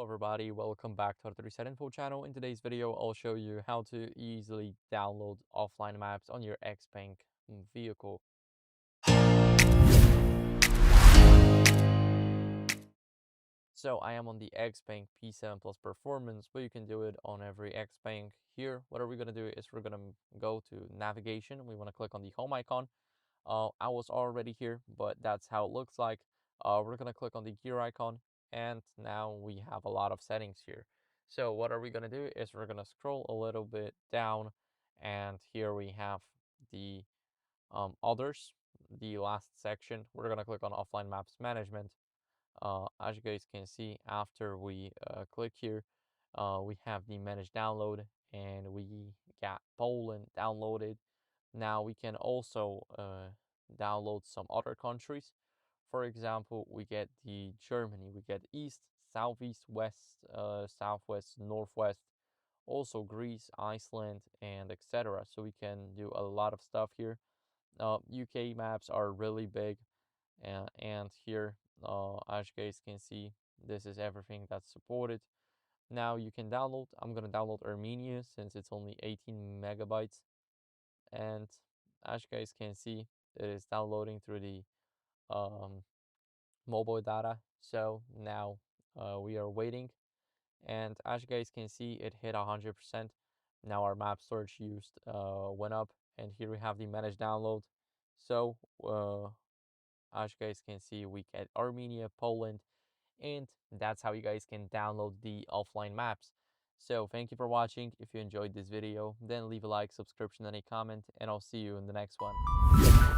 everybody, welcome back to the 37 Info channel. In today's video, I'll show you how to easily download offline maps on your XPeng vehicle. So I am on the XPeng P7 Plus Performance, but you can do it on every XPeng. Here, what are we going to do is we're going to go to navigation. We want to click on the home icon. I was already here, but that's how it looks like. We're going to click on the gear icon, and now we have a lot of settings here. So what are we going to do is we're going to scroll a little bit down, and here we have the others, the last section. We're going to click on offline maps management. As you guys can see, after we click here, we have the manage download, and we got Poland downloaded. Now we can also download some other countries. For example, we get the Germany, we get east, southeast, west, southwest, northwest, also Greece, Iceland, and etc. So we can do a lot of stuff here. UK maps are really big, and here, as you guys can see, this is everything that's supported. Now you can download. I'm gonna download Armenia since it's only 18 megabytes, and as you guys can see, it is downloading through the um, mobile data. So now we are waiting, and as you guys can see, it hit 100%. Now our map storage used went up, and here we have the managed download. So as you guys can see, we get Armenia, Poland, and that's how you guys can download the offline maps. So thank you for watching. If you enjoyed this video, then leave a like, subscription, and a comment, and I'll see you in the next one.